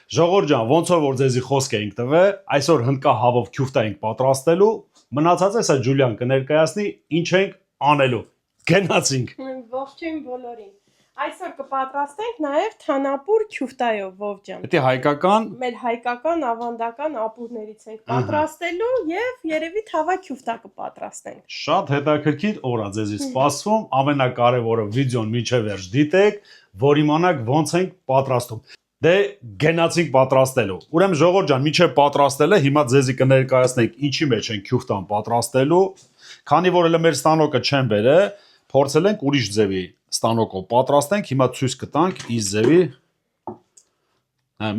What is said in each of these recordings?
Ժողովուրդ ջան, ոնց որ ձեզի խոսք էինք տվել, այսօր հնդկա հավով քյուֆտա ենք պատրաստելու, մնացածը սա Ջուլիան կներկայացնի, ինչ ենք անելու։ Գնացինք։ Ողջույն բոլորին։ Այսօր կպատրաստենք նաև թանապուր քյուֆտայով, Վով ջան։ Դա հայկական, մեր հայկական ավանդական ապուրներից ենք պատրաստելու եւ երևի թավա քյուֆտա կպատրաստենք։ Շատ հետաքրքիր օր է ձեզի սպասվում, ամենակարևորը վիդեոն միջև վերջ դիտեք, որ իմանաք ոնց ենք պատրաստում։ Դե գնացինք պատրաստելու։ Ուրեմն ժողովուրդ ջան, միջև պատրաստելը հիմա ձեզի կներկայացնենք ինչի մեջ են քյուֆտան պատրաստելու։ Քանի որ էլ մեր ստանոկը չեն բերել, փորձել ենք ուրիշ ձևի ստանոկով պատրաստենք, հիմա ցույց կտանք իս ձևի։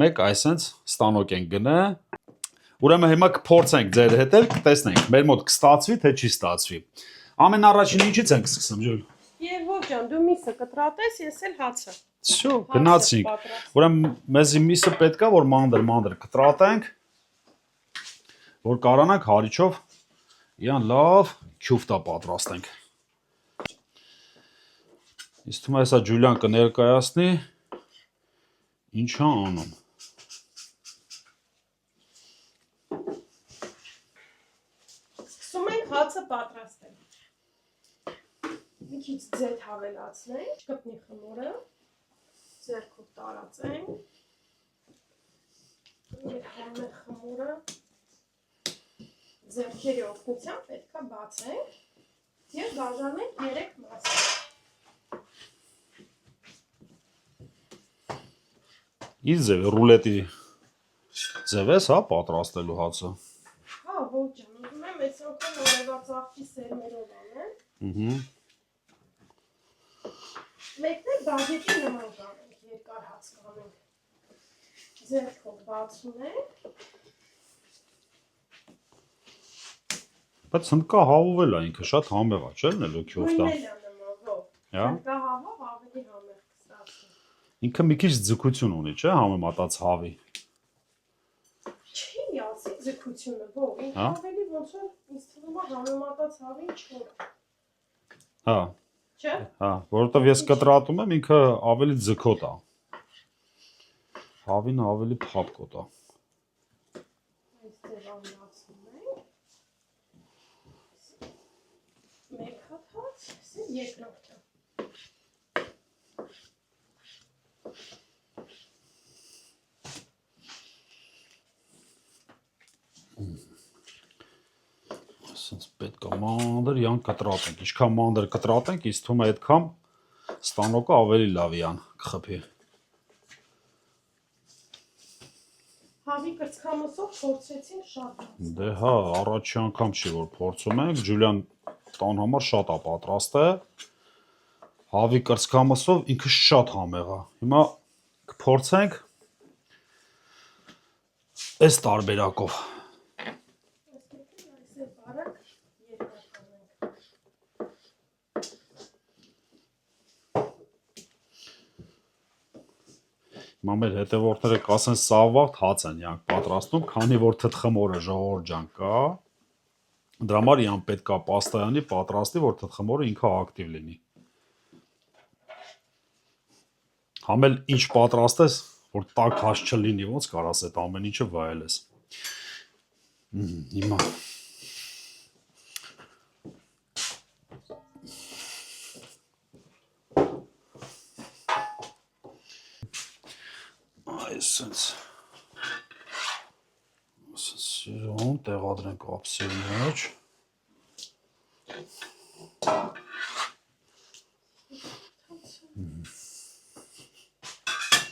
Մեկ այսենց ստանոկ ենք գնա։ Ուրեմն հիմա կփորձենք ձեր հետ էլ կտեսնենք, մեր մոտ կստացվի թե չի ստացվի։ Ամեն առաջին ինչից ենք սկսում, Ջուլ։ Եվ Վով ջան, դու միսը կտրատես, ես էլ հացը։ Всё, գնացինք։ Ուրեմն մեզի միսը պետքա որ մանդր կտրատենք, որ կարողանանք հարիչով իրան լավ քյուֆտա պատրաստենք։ Իսկ թվում է սա Ջուլիան կներկայացնի ինչ է անում։ Սկսում ենք հացը պատրաստել։ Մի քիչ ձեթ հավելացնենք, կպնի խմորը, ձեռքով տարածենք, մեր համեղ խմորը, ձեռքերի օգնությամբ պետք է բացենք և բաժանենք 3 մասի։ Իս ձև ռուլետի ձև ես, հա, պատրաստելու հացը։ Հա, Վով ջան, ուզում եմ այս անգամ օրևածաղկի սերմերով անեմ։ Մեկն էլ բաժետի նման կանենք, երկար հաց կանենք։ Ձեռքով բացում ենք։ Բայց հնդկա հավով էլ է ինքը շատ համեղ է, չէ՞, նելու քյուֆտա։ Նույնն է նման, Վով։ Հնդկա հավով ավելի համեղ կստացվի։ Ինքը մի քիչ ձգություն ունի, չէ՞, համեմատած հավի։ Չի ասի ձգությունը, Վով, ինքը ավելի ոնց որ ինձ թվում է համեմատած հավին չոր է։ Հա։ Չէ՞։ Հա, որովհետև ես կտրատում եմ, ինքը ավելի ձգոտ է։ Հավին ավելի փափկոտ է։ Այս ձևավորացնում ենք։ Մեկ հատ հաց, սա երկրորդը։ Ասենց պետք է մանդր յան կտրատենք, ինչքան մանդր կտրատենք, իս թվում է այդքան ստանոկը ավելի լավ յան կխփի։ Հավի կրծքամսով փորձեցինք շատ։ Դե հա, առաջի անգամ չի որ փորձում ենք, Ջուլիան տան համար շատ է պատրաստել։ Հավի կրծքամսով ինքը շատ համեղ է։ Հիմա կփորձենք այս տարբերակով։ Հիմա մեր հետևորդները կասեն սավաղ հաց են յանք պատրաստում, քանի որ թթխմորը ժողովուրդ ջան կա, դրա համար յան պետք է պաստայանի պատրաստի, որ թթխմորը ինքը ակտիվ լինի։ Համ էլ ինչ պատրաստես, որ տաք հաց չլինի, ոնց կարաս այդ ամեն ինչը վայելես։ Հիմա այսպես սիրուն տեղադրենք ափսի մեջ։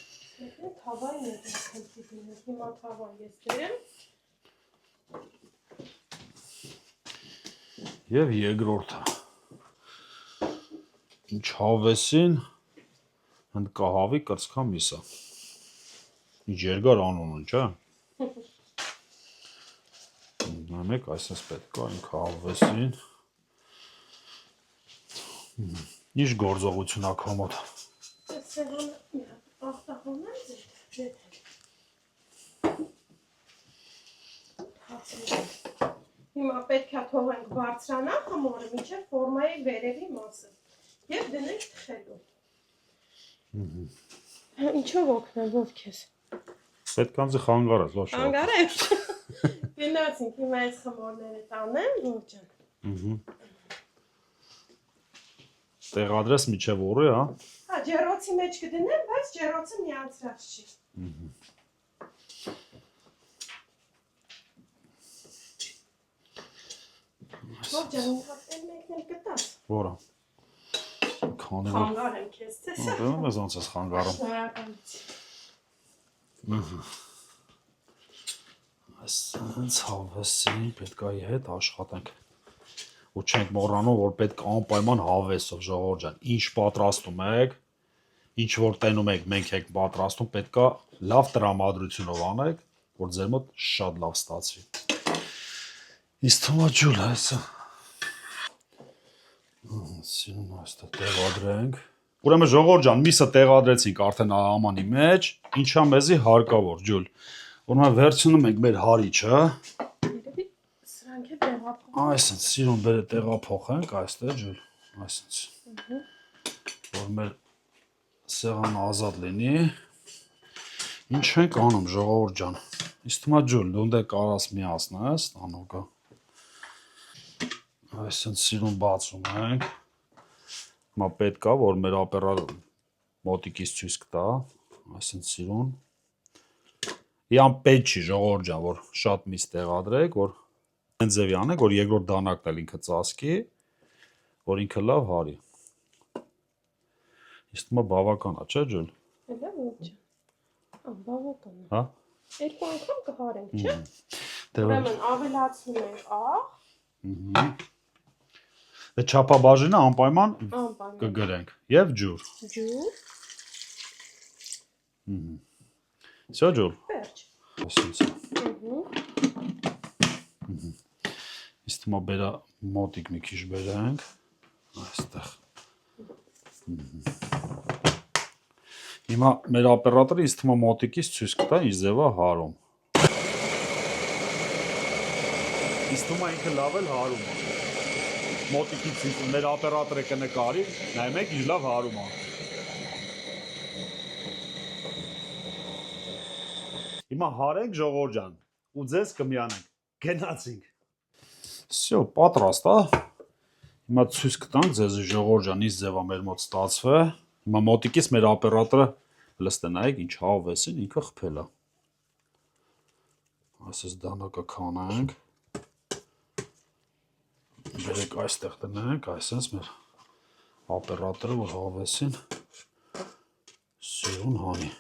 Թավային է դրել, հիմա թավան ես դերեմ։ Եվ երկրորդը։ Ինչ հավեսին հնդկա հավի կրծքամիսը։ Ինչ երկար անունը, չէ՞։ Նայեք, այսպես պետք է ինքը հավեսին։ Ինչ գործողություն ա քո մոտ։ Սեղանը ախտահոնել ձեր։ Հիմա պետք է թողենք բարձրանա խմորը մինչև ֆորմայի վերևի մասը և դնենք թխելու։ Ինչով օգնեմ, Վով քեզ։ Պետք անձի խանգարես, լավ շատ։ Անգարեմ։ Գնացինք, հիմա այս խմորները տանեմ, ողջան։ Տեղադրես միջև օրը, հա։ Հա, ջեռոցի մեջ կդնեմ, բայց ջեռոցը միացրած չի։ Ողջան, ինքն մեկն էլ կտաս։ Որը։ Քանի որ Խանգարեմ քեզ, թե։ դեմ ես ոնց ես խանգարում։ Շնորհակալություն։ Այսպես հավեսի պետքայի հետ աշխատենք։ Ու չենք մոռանում, որ պետք անպայման հավեսով ժողովուրդ ջան, ինչ պատրաստում եք, ինչ որ տենում եք, մենք եք պատրաստում, պետքա լավ տրամադրությունով անեք, որ ձեր մոտ շատ լավ ստացվի։ Իսկ թոմա ջուլ այսա։ Սիրուն այստեղ տեղադրենք։ Ուրեմն ժողովուրդ ջան, միսը տեղադրեցինք արդեն ամանի մեջ, ինչա մեզի հարկավոր ջուլ։ Ուրեմն վերցնում ենք մեր հարիչը։ Սրանք է տեղափոխ։ Այսինքն սիրուն բերը տեղափոխենք այստեղ ջուլ, այսինքն որ մեր սեղանը ազատ լինի։ Ինչ ենք անում ժողովուրդ ջան։ Իսկ թվում է ջուլ, դու դե կարաս միացնես տանոկը։ Այսինքն սիրուն բացում ենք։ Հիմա պետք է որ մեր օպերատորը մոտիկից ցույց կտա, այսինքն սիրուն։ Իան պետք չի ժողովուրդ ջան, որ շատ միս տեղադրեք, որ ձևի անեք, որ երկրորդ դանակն էլ ինքը ծածկի, որ ինքը լավ հարի։ Իսկ մա բավական է, չէ՞ ջուլ։ Հələ ոչ։ Բավական է։ Հա։ Երկու անգամ կհարենք, չէ՞։ Դե Ուրեմն ավելացնում ենք աղ, դե չափաբաժինը անպայման անպայման կգրենք եւ ջուր։ ջուր, Всё ջուր։ վերջ։ Այսինքն Իսկ մա բերա մոտիկ մի քիչ բերենք այստեղ։ Հիմա մեր օպերատորը իսկ թվում է մոտիկից ցույց կտա ինչ ձև է հարում։ Իսկ թվում է ինքը լավ էլ հարում է։ Մոտիկից մեր օպերատորը կնկարի, նայում եք ինչ լավ հարում է։ Հիմա հարենք ժողովուրդ ջան ու ձեզ կմիանենք։ Գնացինք։ Всё, պատրաստ է։ Հիմա ցույց կտանք ձեզ ժողովուրդ ջան, ինչ ձև է մեր մոտ ստացվել։ Հիմա մոտիկից մեր օպերատորը լստե նայեք ինչ հավեսին ինքը խփել է։ Այսպես դանակը քանենք։ Բերեք այստեղ դնենք, այսպես մեր օպերատորը որ հավեսին սիրուն հանի։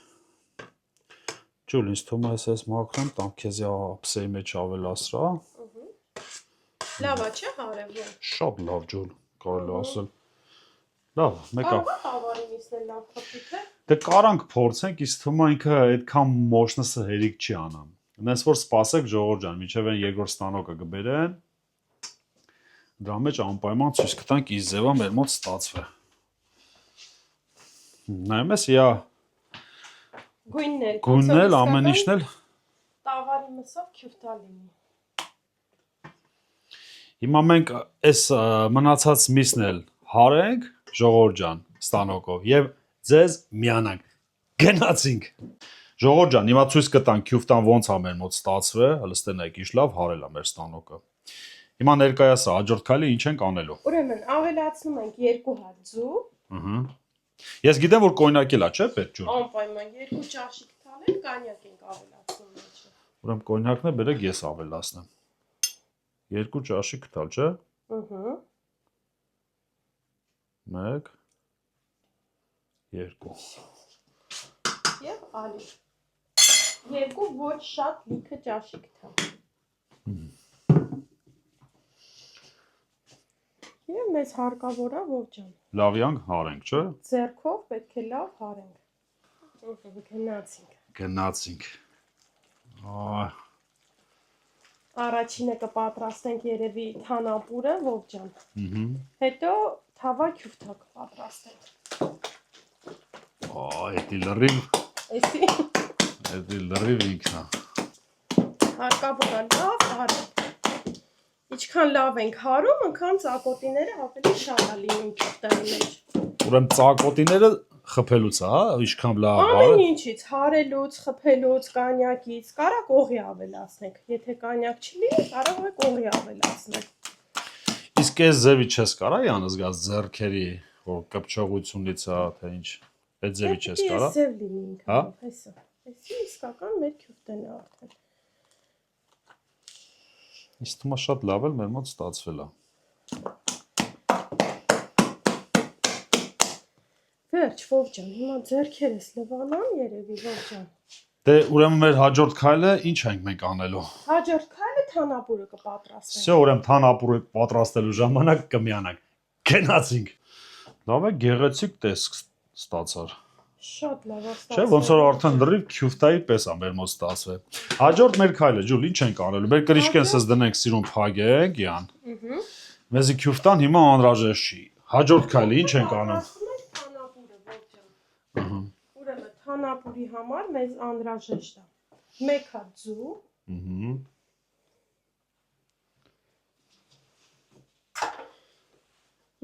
Ջուլ, ինձ թվում է այս մաքրեմ, տամ քեզ ափսեի մեջ ավելացրա։ Լավ է, չէ՞ հարևը։ Շատ լավ ջուլ, կարելի ասել։ Լավ, մեկը։ Կարող է տավարի միսնել լավ թփի, թե։ Դե կարանք փորձենք, իսկ թվում է ինքը այդքան մощնսը հերիք չի անամ։ Այնպես որ սպասեք ժողովուրդ ջան, մինչև այն երկրորդ ստանոկը կբերեն։ Դրա մեջ անպայման ցույց կտանք ինչ ձևա մեր մոտ ստացվել։ Նայում ես, իա գույնն էլ ամեն ինչն էլ տավարի մսով քյուֆտա լինի։ Հիմա մենք այս մնացած միսն էլ հարենք ժողովուրդ ջան ստանոկով եւ ձեզ միանանք։ Գնացինք։ Ժողովուրդ ջան, հիմա ցույց կտանք քյուֆտան ոնց է մեր մոտ ստացվել, հլստենեք ինչ լավ հարել է մեր ստանոկը։ Հիմա ներկայացա հաջորդ քայլը ինչ ենք անելու։ Ուրեմն ավելացնում ենք 2 հատ ձու։ Ես գիտեմ որ կոնյակ էլ է, չէ՞ պետք ջուր։ Անպայման 2 ճաշիկ թալել, կանյակ ենք ավելացնում մեջը։ Ուրեմն կոնյակն է բերեք ես ավելացնեմ։ 2 ճաշիկ տալ, չէ՞։ 1 2 Եվ ալի։ 2 ոչ շատ լիքը ճաշիկ թալ։ Եվ մեզ հարկավոր է ողջան։ Լավյանք հարենք, չէ՞։ Ձեռքով պետք է լավ հարենք։ Գնացինք։ Գնացինք։ Առաջինը կպատրաստենք երևի թանապուրը ողջան։ Հետո թավա քյուֆթա կպատրաստենք։ Էդի լրիվ։ Էսի Էդի լրիվ ինքն է։ հարկավոր է լավ հարենք։ Ինչքան լավ ենք հարում, այնքան ծակոտիները ավելի շատ է լինում քյուֆտայի մեջ։ Ուրեմն ծակոտիները խփելուց, հա, ինչքան լավ Ամեն ինչից, հարելուց, խփելուց, կանյակից, կարա կողի ավելացնենք։ Եթե կանյակ չլինի, կարող եք կողի ավելացնել։ Իսկ այս ձևի չես կարա անզգաց ձեռքերի, որ կպչողությունից է, թե ինչ։ Այդ ձևի չես կարա։ Այս ձև լինի Հա։ ինքնով, հեսա։ Այսի իսկական մեր քյուֆտեն է արդեն։ Իսկ թվում է շատ լավ էլ մեր մոտ ստացվել է։ Վերջ, Վով ջան, հիմա ձեռքերս լվանամ երևի, Վով ջան։ Դե ուրեմն մեր հաջորդ քայլը ինչ ենք մենք անելու։ Հաջորդ քայլը թանապուրը կպատրաստենք։ Всё, ուրեմն թանապուրը պատրաստելու ժամանակ կմիանանք։ Գնացինք։ Լավ է, գեղեցիկ տեսք ստացար։ Շատ լավ է ստացվել։ Չէ, ոնց որ արդեն լրիվ քյուֆտայի պես է մեր մոտ ստացվել։ Հաջորդ մեր քայլը, Ջուլ, ինչ ենք անելու։ Մեր կրիշկենսս դնենք սիրուն փագենք, յան։ Մեզի քյուֆտան հիմա անհրաժեշտ չի։ Հաջորդ քայլը ինչ ենք անում։ Թանապուրը, Վով ջան։ Ուրեմն թանապուրի համար մեզ անհրաժեշտ է 1 հատ ձու,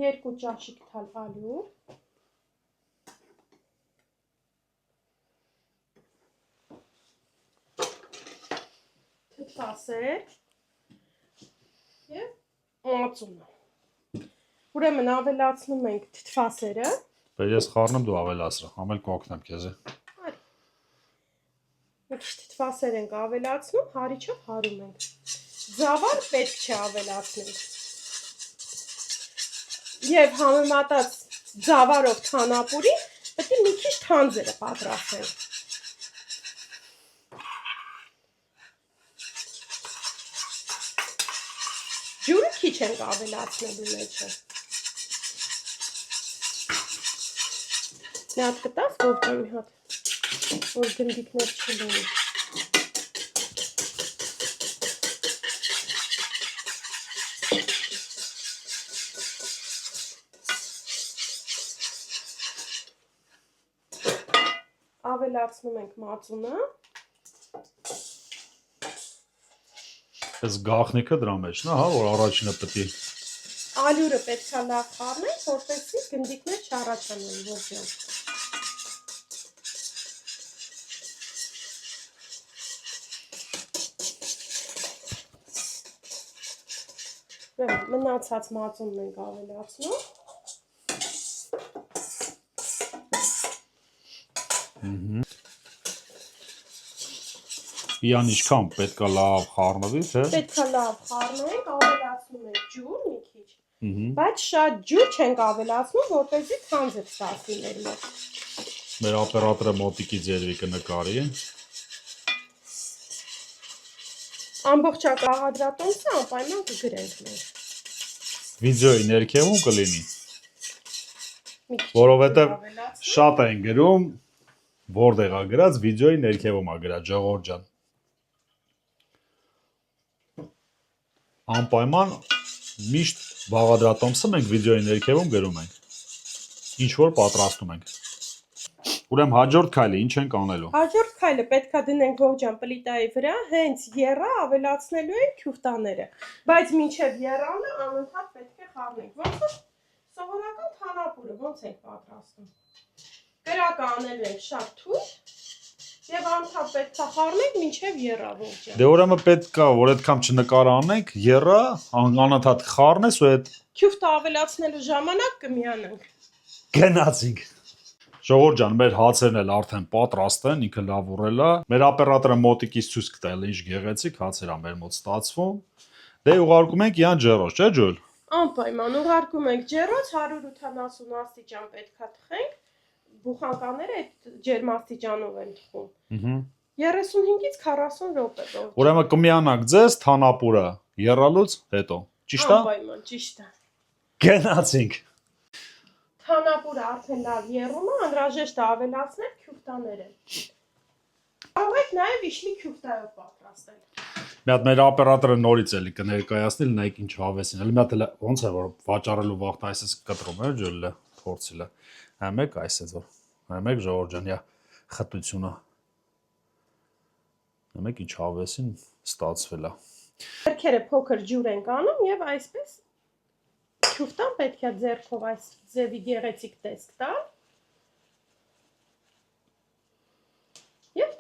երկու ճաշիկ թալ ալյուր, թթվասեր և մածունը։ Ուրեմն ավելացնում ենք թթվասերը։ Բայց ես խառնեմ դու ավելացրա, համել կօգնեմ քեզ։ Մի քիչ թթվասեր ենք ավելացնում, հարիչով հարում ենք։ Ձավար պետք չէ ավելացնել։ Եվ համեմատած ձավարով թանապուրի, պետք է մի քիչ թանձերը պատրաստել։ Ջուրը քիչ ենք ավելացնելու մեջը։ Մի հատ կտաս, Վով ջան, մի հատ, որ գնդիկներ չլինի։ Ավելացնում ենք մածունը։ Այս գաղտնիքը դրա մեջն է, հա, որ առաջինը պետք է։ Ալյուրը պետք է լավ խառնենք, որպեսզի գնդիկներ չառաջանան, Վով ջան։ Մնացած մածունն ենք ավելացնում։ Յան ինչքան պետք է լավ խառնվի, թե։ Պետք է լավ խառնենք, ավելացնում ենք ջուր մի քիչ, բայց շատ ջուր չենք ավելացնում, որպեսզի թանձր ստացվի մեր մոտ։ Մեր օպերատորը մոտիկի ձերվի կնկարի։ Ամբողջական աղադրատոմսը անպայման կգրենք մենք։ Վիդեոյի ներքևում կլինի, Մի քիչ որովհետև ավելացնում։ շատ են գրում, որտեղ է գրած, վիդեոյի ներքևում է գրած, Ժողովուրդ ջան։ Անպայման միշտ բաղադրատոմսը մենք վիդեոյի ներքևում գրում ենք։ Ինչ որ պատրաստում ենք։ Ուրեմն հաջորդ քայլը ինչ ենք անելու։ Հաջորդ քայլը պետք է դնենք Վով ջան պլիտայի վրա, հենց եռա ավելացնելու ենք քյուֆտաները, բայց մինչև եռանը անընդհատ պետք է խառնենք։ Ոնց որ սովորական թանապուրը ոնց ենք պատրաստում։ Կրակը անելու ենք շատ թույլ եւ անընդհատ պետք է խառնենք մինչև եռա, Վով ջան։ Դե ուրեմն պետք է, որ այդքան չնկարանենք, եռա, անընդհատ խառնես ու այդ Քյուֆտը ավելացնելու ժամանակ կմիանանք։ գնացինք։ Ժողովուրդ ջան, մեր հացերն էլ արդեն պատրաստ են, ինքը լավ ուռել է։ Մեր օպերատորը մոտիկից ցույց կտա ինչ գեղեցիկ հացեր ա մեր մոտ ստացվում։ Դե ուղարկում ենք Յան ջերոս, չէ՞ Ջուլ։ Անպայման ուղարկում ենք ջեռոց 180 աստիճան պետքա թխենք, բուխանկաները այդ ջերմաստիճանով են թխում։ 35-ից 40 րոպե։ Ուրեմն կմիանանք ձեզ թանապուրը եռալուց հետո։ Ճիշտ է։ Անպայման, ճիշտ է։ Գնացինք։ Թանապուրը արդեն լավ եռում է, անհրաժեշտ է ավելացնել քյուֆտաները։ Կարող եք նաև իշխլի քյուֆտայով պատրաստել։ Մի հատ մեր օպերատորը նորից էլի կներկայացնի, նայեք ինչ հավեսին։ Էլի մի հատ էլ ոնց է որ վաճառելու վաղտ այսպես կտրում է ջուլը, փորձիլը։ Համեք այսպես որ։ Համեք Ժողովուրդ ջան, խտությունը։ Համեք ինչ հավեսին ստացվել է։ Ձեռքերը փոքր ջուր ենք անում եւ այսպես քյուֆտան պետք է ձեռքով այս ձևի գեղեցիկ տեսք տալ։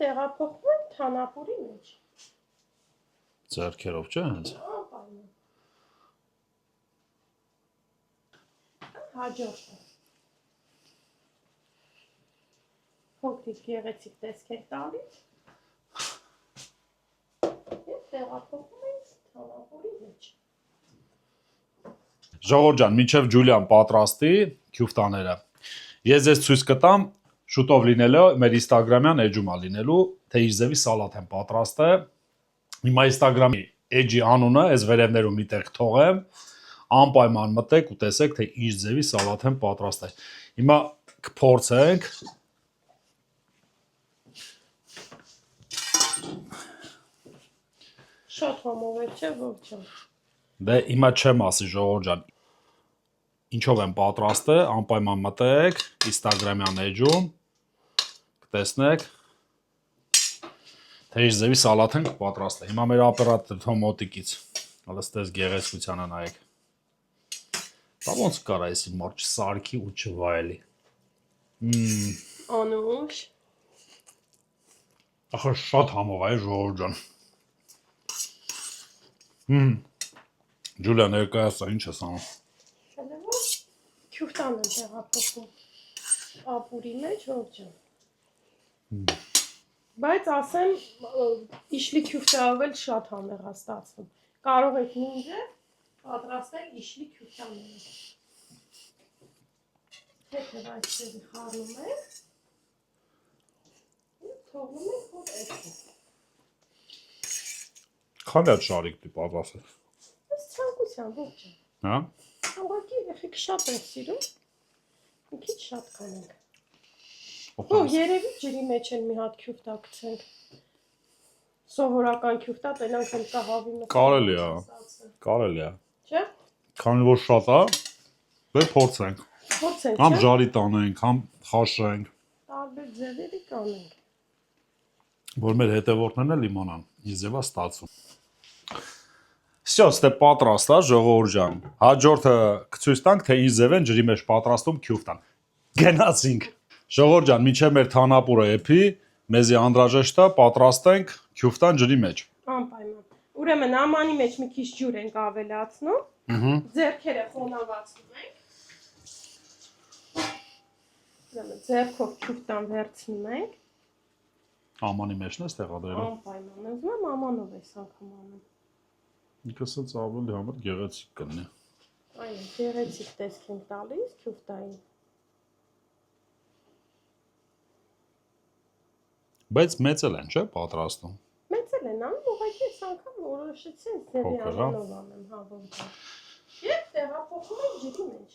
տեղափոխում ենք թանապուրի մեջ։ Ձեռքերով չէ՞ հենց։ Անպայման։ Հաջորդը։ Փոքրիկ գեղեցիկ տեսք եք տալիս։ Եվ տեղափոխում ենք թանապուրի մեջ։ Ժողովուրդ ջան, մինչև Ջուլիան պատրաստի քյուֆտաները։ Ես ձեզ ցույց կտամ շուտով լինելու մեր Instagram-յան էջում լինելու, թե ինչ ձևի սալատ եմ պատրաստել։ Հիմա Instagram-ի էջի անունը այս վերևներում միտեղ թողեմ, անպայման մտեք ու տեսեք, թե ինչ ձևի սալատ եմ պատրաստել։ Հիմա կփորձենք։ Շատ համով է, չէ՞ ողջան։ Դե հիմա չեմ ասի ժողովուրդ ջան։ Ինչով եմ պատրաստել, անպայման մտեք Instagram-յան էջում, կտեսնեք, թե ինչ ձևի սալատ ենք պատրաստել։ Հիմա մեր օպերատորը մոտիկից, հլստես գեղեցկությանը նայեք։ Դա ոնց կարա էսի մարդ չսարքի ու չվայելի։ Անուշ։ Ախր շատ համով է ժողովուրդ ջան։ Ջուլիա ներկայացա, ինչ ես անում։ Քյուֆտան եմ տեղափոխում ապուրի մեջ, ողջան։ Բայց ասեմ, իշլի քյուֆտայով էլ շատ համեղ է ստացվում։ Կարող եք նույնը պատրաստել իշլի քյուֆտաները։ Հետո այսպես խառնում ենք։ Ու թողնում ենք հոտ էսի։ Քանի հատ շարիկ դի պատրաստել։ Այս ցանկության ողջան։ Հա։ Ուղղակի երեխեք շատ են սիրում։ Մի քիչ շատ կանենք։ Ո երևի ջրի մեջ են մի հատ քյուֆտա գցենք։ Սովորական քյուֆտա տենանք էլ կա հավի մեջ։ Կարելի է։ Կարելի է։ Չէ՞։ Քանի որ շատ է, դե փորձենք։ Փորձենք, Համ չէ՞։ ժարի տանենք, համ խաշենք, Տարբեր ձևերի կանենք։ որ մեր հետևորդներն էլ իմանան, ինչ ձև է ստացվում։ Всё, ստե պատրաստ է, ժողովուրդ ջան։ Հաջորդը կցույց տանք, թե ինչ ձև են ջրի մեջ պատրաստում քյուֆտան։ Գնացինք։ Ժողովուրդ ջան, մինչև մեր թանապուրը էփի, մեզի անհրաժեշտ է պատրաստենք քյուֆտան ջրի մեջ։ Անպայման։ Ուրեմն ամանի մեջ մի քիչ ջուր ենք ավելացնում։ Ձեռքերը խոնավացնում ենք։ Ուրեմն ձեռքով քյուֆտան վերցնում ենք։ Ամանի մեջն է տեղադրելու։ Անպայման, ուզում եմ ամանով այս անգամ անում։ Ինքսից ավելի համար գեղեցիկ կլինի։ Այո, գեղեցիկ տեսք ենք տալիս քյուֆտային։ Բայց մեծել են, չէ՞, պատրաստում։ Մեծել են անում, ուղղակի այս անգամ որոշեցի ձևի ամանով անեմ, հա, ոնց։ Եվ տեղափոխում ենք ջրի մեջ։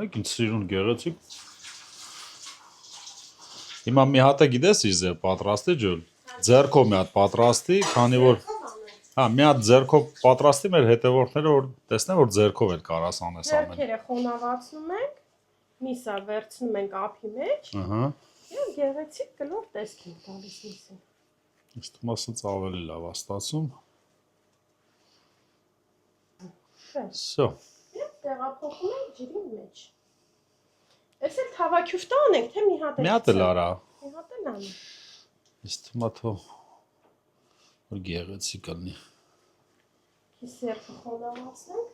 Մեկ ինձ սիրուն գեղեցիկ։ Հիմա մի հատ է գիտես ինչ ձև պատրաստի ջուլ։ Ձեռքով մի հատ պատրաստի, քանի որ հա, մի հատ ձեռքով պատրաստի մեր հետևորդները որ տեսնեն որ ձեռքով էլ կարաս անես ամեն։ Ձեռքերը խոնավացնում ենք, միսը վերցնում ենք ափի մեջ։ Ահա։ Եվ գեղեցիկ կլոր տեսք ենք տալիս միսին։ Իսկ մասից ավելի լավ է ստացում։ Всё։ Եվ տեղափոխում ենք ջրի մեջ։ Էս էլ թավաքյուֆտա անենք, թե մի հատ էլ։ Մի հատ էլ արա։ Մի հատ էլ անենք։ Իսկ թվում է թող որ գեղեցիկ կլինի։ Քիսերքը խոնավացնենք։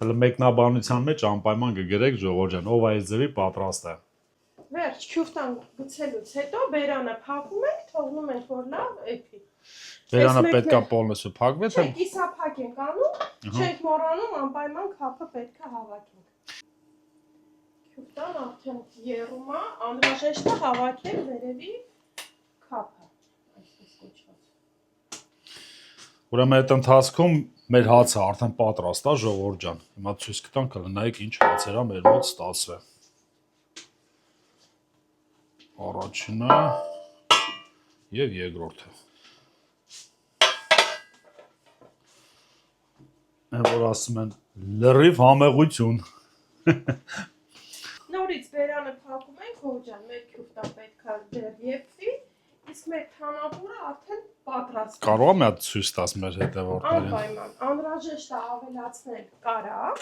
Հələ մեկնաբանության մեջ անպայման կգրեք ժողովուրդ ջան, ով այս ձևի պատրաստ է։ Վերջ, քյուֆտան գցելուց հետո բերանը փակում ենք, թողնում ենք որ լավ էփի։ Բերանը պետքա պոլնեսը փակվի, թե Չէ, կիսափակ ենք անում, չենք մոռանում անպայման քափը պետքա հավաքենք։ Քյուֆտան արդեն եռում է, անհրաժեշտ է հավաքել վերևի քափը, այսպես կոչված։ Ուրեմն այդ ընթացքում մեր հացը արդեն պատրաստ է ժողովուրդ ջան։ Հիմա ցույց կտանք, նայեք ինչ հացեր է մեր մոտ ստացվել։ Առաջինը եւ երկրորդը։ Որ ասում են լրիվ համեղություն։ Նորից բերանը փակում ենք, հոջան, մեր քյուֆտան պետքա դեռ եփվի Իսկ մեր թանապուրը արդեն պատրաստ է։ Կարող եմ հատ ցույց տաս մեր հետևորդներին։ Անպայման, անհրաժեշտ է ավելացնել կարակ։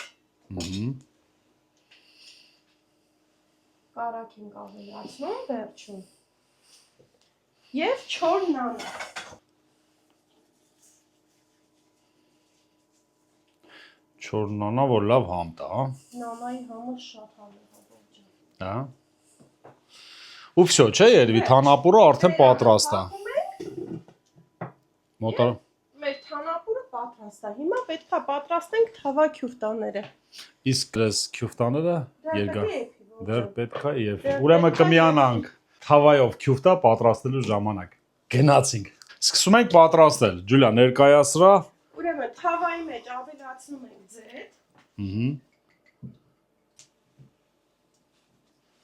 Կարակ ենք ավելացնում վերջում։ Եվ չոր նանա։ Չոր նանա, որ լավ համ տա, հա։ Նանայի համը շատ համեղ է, ողջան։ Հա։ Ու վсё, չէ, երևի թանապուրը արդեն պատրաստ է։ Մոտար։ Մեր թանապուրը պատրաստ է։ Հիմա պետք է պատրաստենք թավա քյուֆտաները։ Իսկ այս քյուֆտաները երկար։ Դեռ պետք է եփի։ Դեռ Ուրեմն պետք է կմիանանք թավայով քյուֆտա պատրաստելու ժամանակ։ Գնացինք։ Սկսում ենք պատրաստել։ Ջուլիա, ներկայացրա։ Ուրեմն թավայի մեջ ավելացնում ենք ձեթ։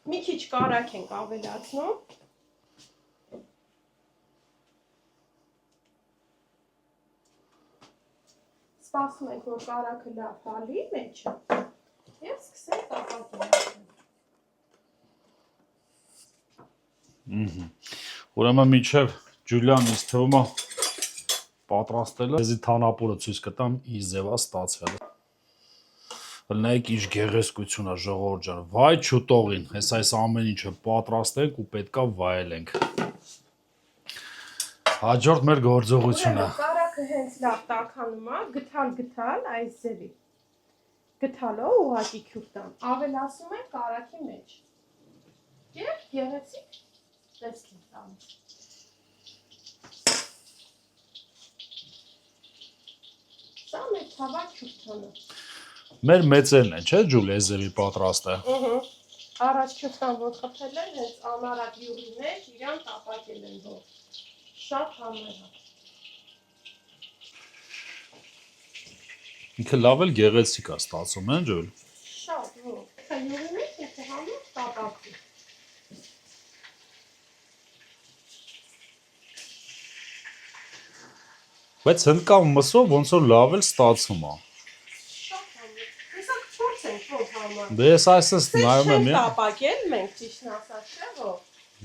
Մի քիչ կարակ ենք ավելացնում։ Սպասում ենք, որ կարակը լավ հալի մեջը և սկսենք տապակել։ Ուրեմն միջև Ջուլիան ինձ թվում է պատրաստել է։ Եզի թանապուրը ցույց կտամ ինչ ձև է ստացվել։ Լնայք ինչ գեղեցկություն է ժողովուրդ ջան։ Վայ չուտողին, հես այս ամեն ինչը պատրաստենք ու պետքա վայելենք։ Հաջորդ մեր գործողությունը։ Կարակը հենց լավ տաքանում է, գթալ այս ձևի։ Գթալով ուղղակի քյուֆտան ավելացնում ենք կարակի մեջ։ Եվ գեղեցիկ տեսք ենք տալիս։ Սա մեր թավա քյուֆտանը։ Մեր մեծերն են, չէ՞ Ջուլի, այս ձևի պատրաստը։ Առաջ քյուֆտան որ խփել են, հենց անարատ յուղի մեջ իրան տապակել են որ։ Շատ համեղ է։ Ինքը լավ էլ գեղեցիկ է ստացում, են Ջուլ։ Շատ որ։ Յուղի մեջ ինքը համեղ տապակվի։ Բայց հնդկավ մսով ոնց որ լավ էլ ստացում է։ Շատ համեղ։ Հեսա կփորձենք ոնց համեղ։ Դե ես այսպես նայում եմ։ Չենք տապակել մենք ճիշտն ասած, չէ՞ որ։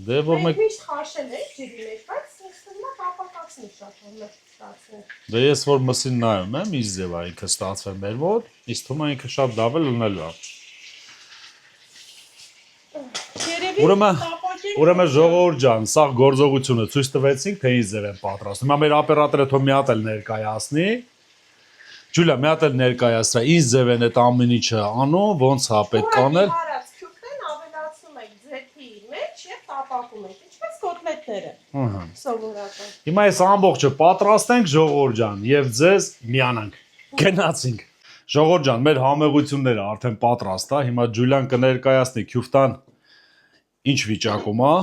Դե որ Մենք մենք միշտ խաշել ենք ջրի մեջ, բայց ինքնա տապակացնի շատ համեղ ստացվում։ Դե ես որ մսին նայում եմ, ինչ ձև է ինքը ստացվել մեր մոտ, իսկ թվում է ինքը շատ լավ է լնելու է։ Ուրեմն ժողովուրդ ջան, սա գործողությունը ցույց տվեցինք, թե ինչ ձև են պատրաստում։ Հիմա մեր օպերատորը թող մի հատ էլ ներկայացնի։ Ջուլիա, մի հատ էլ ներկայացրա, ինչ ձև են այդ ամեն ինչը անում, ոնց է պետք անել։ Հարած քյուֆտեն ավելացնում եք ձեթի մեջ եւ տապակում եք, ինչպես կոտլետները։ Սովորական։ Հիմա այս ամբողջը պատրաստենք ժողովուրդ ջան եւ ձեզ միանանք։ Գնացինք։ Ժողովուրդ ջան, մեր համեղությունները արդեն պատրաստ է։ Հիմա Ջուլիան կներկայացնի քյուֆտան ինչ վիճակում է։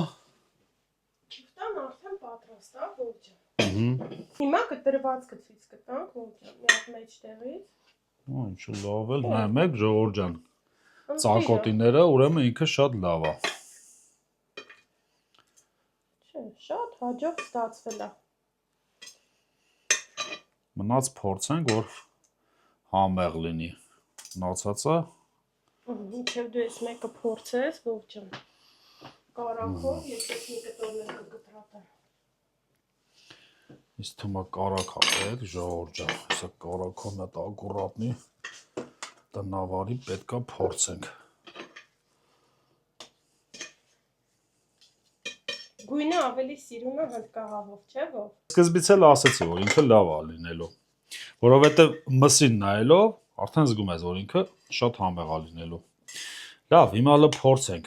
Քյուֆտան արդեն պատրաստ է, ողջան։ Հիմա կտրվածքը ցույց կտանք, ողջան, մի հատ մեջտեղից։ Ինչ լավ էլ նայում եք ժողովուրդ ջան։ Ծակոտիները, ուրեմն ինքը շատ լավ է։ Չէ, շատ հաջող ստացվել է։ Մնաց փորձենք, որ համեղ լինի։ Մնացածը Մինչև դու ես մեկը փորձես, ողջան։ Կարակով եկեք մի կտորներ կգտրատեմ։ Իսկ թվում է կարակ է պետք, ժողովուրդ ջան, հեսա կարակով մի հատ ակուրատնի տնավարի պետքա փորձենք։ Գույնը ավելի սիրում է հնդկահավով, չէ՞ որ։ Սկզբից էլ ասեցի, որ ինքը լավ է լինելու։ Որովհետև մսին նայելով արդեն զգում ես, որ ինքը շատ համեղ է լինելու։ Լավ, հիմա հələ փորձենք։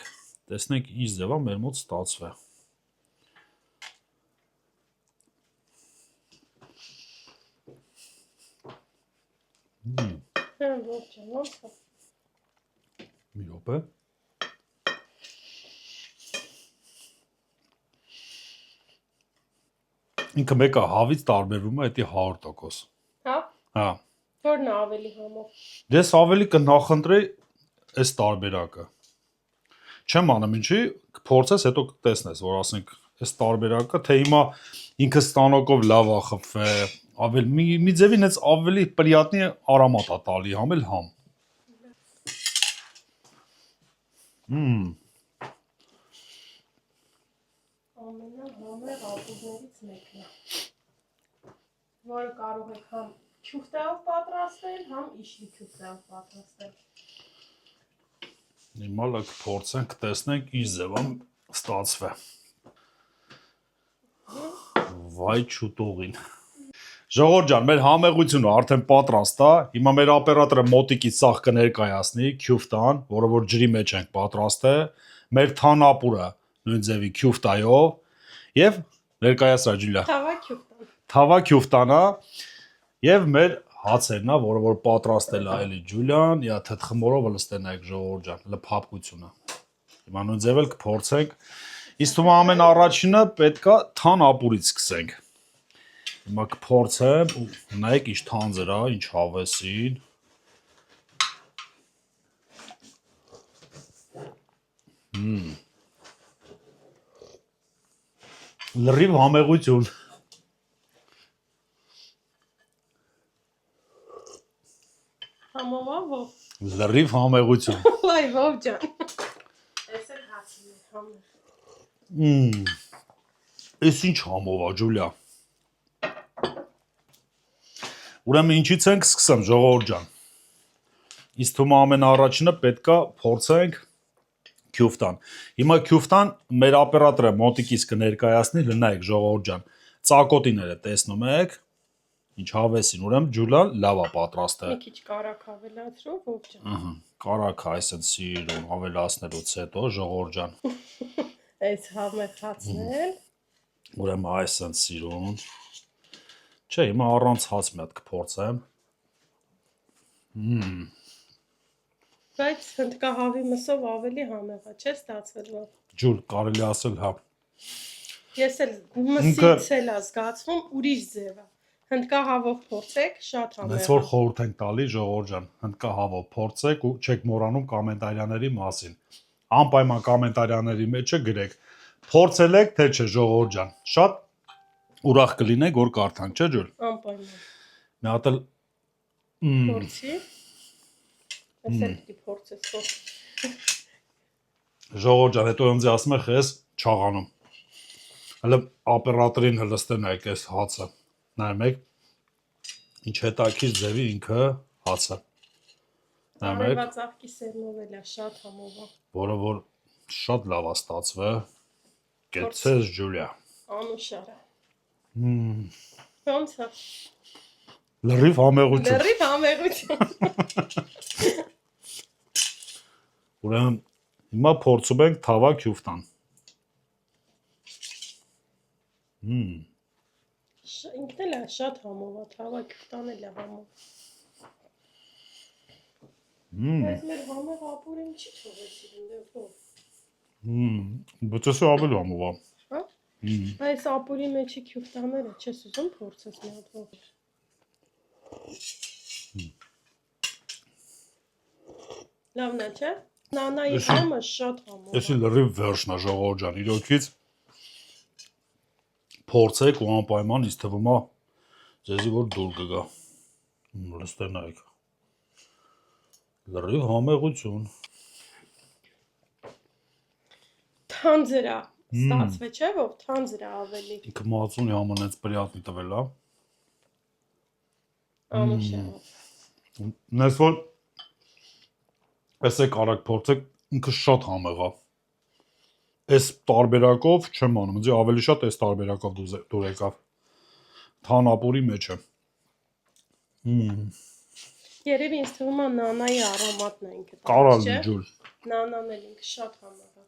Տեսնենք ինչ ձև է մեր մոտ ստացվել։ Ողջան, ոնց է։ Մի րոպե։ Ինքը մեկը հավից տարբերվում է դա 100%։ Հա։ Հա։ Որն է ավելի համով։ Ես ավելի կնախընտրեի այս տարբերակը։ Չեմ անում ինչի, կփորձես, հետո կտեսնես, որ ասենք այս տարբերակը, թե հիմա ինքը ստանոկով լավ է խփվել, ավելի մի ձևին էս ավելի պրիատնի արամատ է տալի, համ էլ համ։ Ամենա համեղ ապուրներից մեկն է, որը կարող եք համ քյուֆտայով պատրաստել, համ իշլի քյուֆտայով պատրաստել։ Հիմա լավ փորձենք, տեսնենք ինչ ձև է ստացվի։ Վայ չուտողին։ Ժողովուրդ ջան, մեր համեղությունը արդեն պատրաստ է։ Հիմա մեր օպերատորը մոտիկից սաղ կներկայացնի քյուֆտան, որը որ ջրի մեջ ենք պատրաստել, մեր թանապուրը նույն ձևի քյուֆտայով եւ ներկայացրա Ջուլիա։ Թավա քյուֆտան։ Թավա քյուֆտանա եւ մեր հացերն է, որը որ պատրաստել է էլի Ջուլիան, իա թթխմորով լստենայք ժողովուրդ ջան, լփափկությունը։ Հիմա նույն ձև էլ կփորձենք։ Իսկ թվում ամեն առաջինը պետքա թանապուրից սկսենք։ Հիմա կփորձեմ, նայեք ինչ թանձր է, ինչ հավեսին։ Լրիվ համեղություն։ Համով ով։ Լրիվ համեղություն։ Լայ ով ջան։ Էս էլ հացին է համեղ։ Էս ինչ համով է, Ջուլիա։ Ուրեմն ինչից ենք սկսեմ, ժողովուրդ ջան։ Իսկ թվում ամենաառաջինը պետքա փորձենք քյուֆտան։ Հիմա քյուֆտան մեր օպերատորը մոտիկից կներկայացնի, լնայեք ժողովուրդ ջան։ Ծակոտիները տեսնում եք։ Ինչ հավեսին, ուրեմն Ջուլիան լավ է պատրաստել։ Մի քիչ կարակ ավելացրով ով ջան։ Ահա, կարակ այսպես սիրուն ավելացնելուց հետո ժողովուրդ ջան։ Այս համեղ հացն էլ։ Ուրեմն այսպես սիրուն։ Չէ, հիմա առանց հաց մի հատ կփորձեմ։ Բայց հնդկահավի մսով ավելի համեղ է, չէ՞ ստացվել։ Ջուլ, կարելի ասել, հա։ Ես էլ մսից էլ զգացվում ուրիշ ձև է։ Հնդկահավով փորձեք, շատ համեղ։ Մեծ որ խորհուրդ ենք տալի ժողովուրդ ջան, հնդկահավով փորձեք ու չեք մոռանում կոմենտարիաների մասին։ Անպայման կոմենտարիաների մեջը գրեք։ Փորձել եք թե չէ ժողովուրդ ջան։ Շատ ուրախ կլինեք, որ կարդանք, չէ՞ Ջուլ։ Անպայման։ Մի հատ էլ Փորձի։ Այսել պիտի փորձես։ ժողովուրդ ջան, հետո ինձ ասում է խես չաղանում։ Հələ օպերատորին հլստենայք այս հացը։ Նայում եք։ Ինչ հետաքրքիր ձևի ինքը հացը։ Նայում եք, Արևածաղկի սերմով էլ է շատ համով է։ որը որ շատ լավ է ստացվել։ Կեցես Ջուլիա։ Անուշարը։ Ոնց է։ Լրիվ համեղություն։ Լրիվ համեղություն։ Ուրեմն հիմա փորձում ենք թավա քյուֆտան։ Ինքն էլ է շատ համով է, թավա քյուֆտան էլ է համով։ Այս մեր համեղ ապուրին չի թողեցիր ընդդեմ։ Բծեսը ավելի համով է։ Հա։ Այս ապուրի մեջի քյուֆտաները չես ուզում փորձես մի հատ ով։ Լավն է, չէ՞։ Նանայի համը շատ համով է։ Էսի լրիվ վերջն է ժողովուրդ ջան, իրոքից փորձեք ու անպայման ինձ թվում է ձեզի որ դուր կգա։ Լստենայք։ Լրիվ համեղություն։ Թանձր է, ստացվե չէ՞ ով թանձր է ավելի։ Ինքը մածունի համանեց պրիատնի տվել է։ Անուշարը։ Նես որ էսեք արագ փորձեք, ինքը շատ համեղ է։ Այս տարբերակով չեմ անում, ինձ ավելի շատ այս տարբերակով դուր եկավ։ Թանապուրի մեջը։ Երևի ինձ թվում է նանայի արոմատն է ինքը։ Կարալ Ջուլ։ Նանան էլ ինքը շատ համեղ է։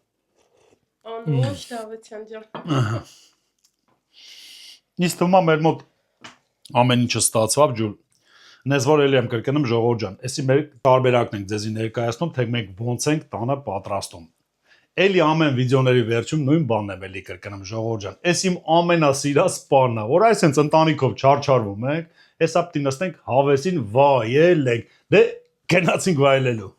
Անուշ Դավթյան ջան։ Ինձ թվում է մեր մոտ ամեն ինչը ստացավ Ջուլ։ Նես որ էլի եմ կրկնում ժողովուրդ ջան, էսի մեր տարբերակն ենք ձեզի ներկայացնում, թե մենք ոնց ենք տանը պատրաստում։ Էլի ամեն վիդեոների վերջում նույն բանն եմ էլի կրկնում ժողովուրդ ջան։ Էս իմ ամենասիրած բանն է, որ այսպես ընտանիքով չարչարվում ենք, հեսա պիտի նստենք հավեսին վայելենք։ Դե գնացինք վայելելու։